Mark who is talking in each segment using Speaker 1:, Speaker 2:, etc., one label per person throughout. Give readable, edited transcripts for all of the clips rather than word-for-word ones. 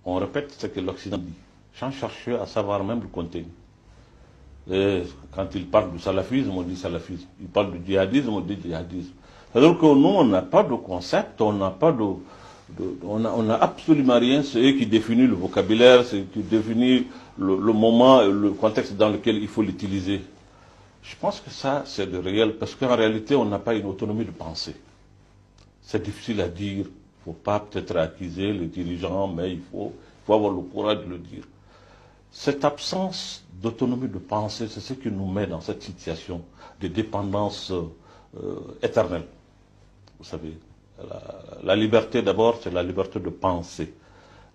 Speaker 1: on répète ce que l'Occident dit, sans chercher à savoir même le contenu. Et quand il parle du salafisme, on dit salafisme. Il parle du djihadisme, on dit djihadisme. C'est-à-dire que nous, on n'a pas de concept, on n'a pas on n'a absolument rien. C'est eux qui définissent le vocabulaire, c'est eux qui définissent le moment, le contexte dans lequel il faut l'utiliser. Je pense que ça, c'est de réel, parce qu'en réalité, on n'a pas une autonomie de pensée. C'est difficile à dire. Il ne faut pas peut-être accuser les dirigeants, mais il faut avoir le courage de le dire. Cette absence d'autonomie de pensée, c'est ce qui nous met dans cette situation de dépendance éternelle. Vous savez, la liberté d'abord, c'est la liberté de penser.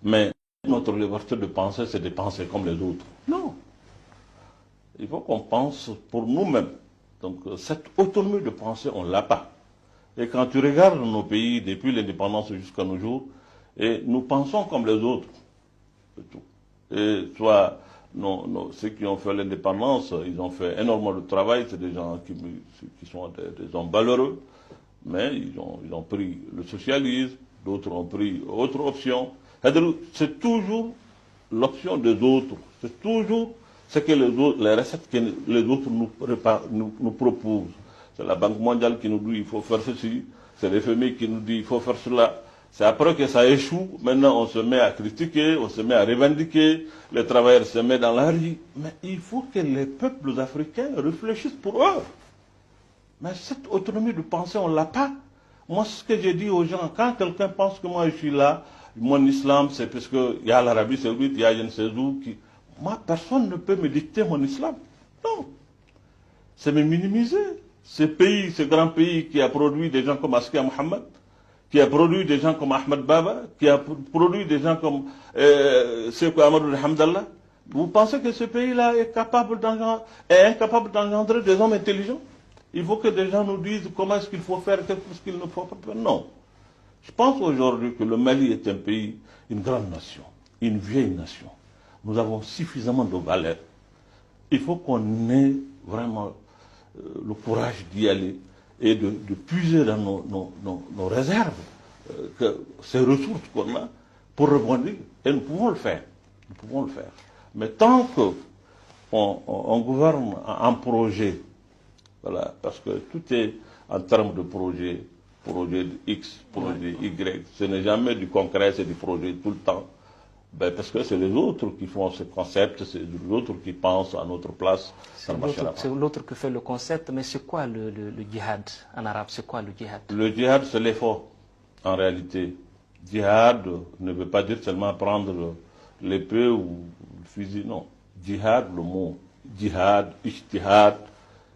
Speaker 1: Mais notre liberté de penser, c'est de penser comme les autres. Non. Il faut qu'on pense pour nous-mêmes. Donc cette autonomie de pensée, on ne l'a pas. Et quand tu regardes nos pays, depuis l'indépendance jusqu'à nos jours, et nous pensons comme les autres. C'est tout. Et soit ceux qui ont fait l'indépendance, ils ont fait énormément de travail, c'est des gens qui sont des hommes valeureux, mais ils ont pris le socialisme, d'autres ont pris autre option. C'est toujours l'option des autres, c'est toujours ce que les recettes que les autres nous proposent. C'est la Banque mondiale qui nous dit il faut faire ceci, c'est les FMI qui nous dit il faut faire cela. C'est après que ça échoue, maintenant on se met à critiquer, on se met à revendiquer, les travailleurs se mettent dans la rue. Mais il faut que les peuples africains réfléchissent pour eux. Mais cette autonomie de pensée, on ne l'a pas. Moi, ce que j'ai dit aux gens, quand quelqu'un pense que moi je suis là, mon islam c'est parce qu'il y a l'Arabie Saoudite, il y a je ne sais où, moi personne ne peut me dicter mon islam. Non. C'est me minimiser. Ce pays, ce grand pays qui a produit des gens comme Askia Mohamed, qui a produit des gens comme Ahmed Baba, qui a produit des gens comme Sekou Amadou Hamdallah. Vous pensez que ce pays-là est incapable d'engendrer des hommes intelligents? Il faut que des gens nous disent comment est-ce qu'il faut faire, qu'est-ce qu'il ne faut pas faire. Non. Je pense aujourd'hui que le Mali est un pays, une grande nation, une vieille nation. Nous avons suffisamment de valeurs. Il faut qu'on ait vraiment le courage d'y aller et de puiser dans nos réserves, ces ressources qu'on a pour rebondir. Et nous pouvons le faire. Nous pouvons le faire. Mais tant qu'on gouverne en projet, voilà, parce que tout est en termes de projet X, projet Y, ce n'est jamais du concret, c'est du projet tout le temps. Ben parce que c'est les autres qui font ce concept, c'est les autres qui pensent à notre place.
Speaker 2: C'est l'autre qui fait le concept, mais c'est quoi le djihad en arabe? C'est quoi le djihad?
Speaker 1: Le djihad, c'est l'effort, en réalité. Djihad ne veut pas dire seulement prendre l'épée ou le fusil, non. Djihad, le mot djihad, ijtihad,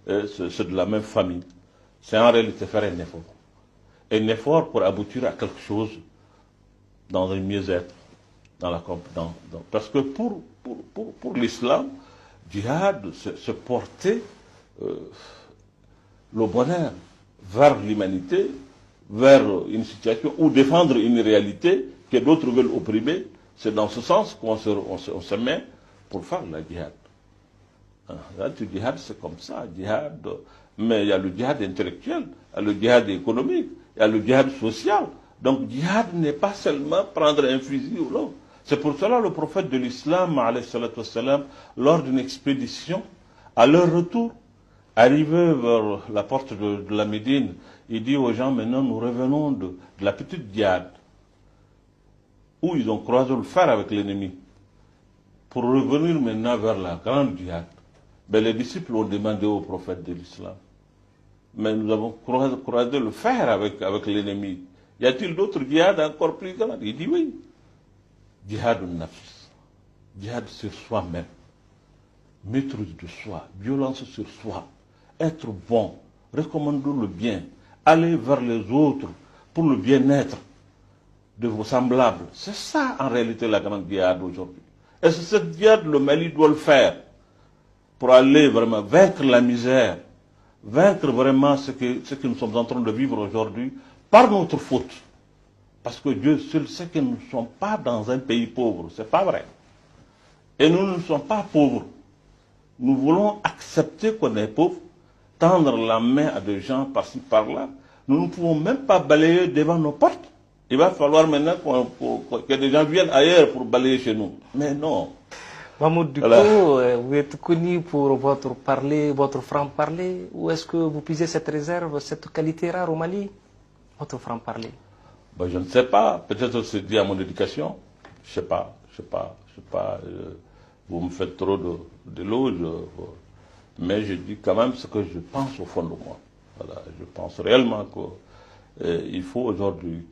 Speaker 1: c'est de la même famille. C'est en réalité faire un effort. Un effort pour aboutir à quelque chose dans un mieux-être. Parce que pour l'islam, djihad, c'est porter le bonheur vers l'humanité, vers une situation, ou défendre une réalité que d'autres veulent opprimer. C'est dans ce sens qu'on se met pour faire la djihad. Le djihad, c'est comme ça, djihad. Mais il y a le djihad intellectuel, il y a le djihad économique, il y a le djihad social. Donc djihad n'est pas seulement prendre un fusil ou l'autre. C'est pour cela le prophète de l'islam, lors d'une expédition, à leur retour, arrivé vers la porte de la Médine, il dit aux gens, maintenant nous revenons de la petite djihad, où ils ont croisé le fer avec l'ennemi, pour revenir maintenant vers la grande djihad. Ben, les disciples ont demandé au prophète de l'islam, mais nous avons croisé le fer avec l'ennemi. Y a-t-il d'autres djihad encore plus grandes? Il dit oui. Djihad al-nafs, djihad sur soi-même, maîtrise de soi, violence sur soi, être bon, recommander le bien, aller vers les autres pour le bien-être de vos semblables. C'est ça en réalité la grande djihad aujourd'hui. Et c'est cette djihad le Mali doit le faire pour aller vraiment vaincre la misère, vaincre vraiment ce que nous sommes en train de vivre aujourd'hui par notre faute. Parce que Dieu seul sait que nous ne sommes pas dans un pays pauvre, c'est pas vrai. Et nous ne sommes pas pauvres. Nous voulons accepter qu'on est pauvre, tendre la main à des gens par-ci par-là. Nous ne pouvons même pas balayer devant nos portes. Il va falloir maintenant que des gens viennent ailleurs pour balayer chez nous. Mais non.
Speaker 2: Mahmoud Dicko, voilà. Vous êtes connu pour votre franc-parler, ou est-ce que vous puisez cette réserve, cette qualité rare au Mali, votre franc-parler?
Speaker 1: Ben, je ne sais pas. Peut-être c'est dû à mon éducation. Je sais pas. Vous me faites trop d'éloges. Mais je dis quand même ce que je pense au fond de moi. Voilà, je pense réellement qu'il faut aujourd'hui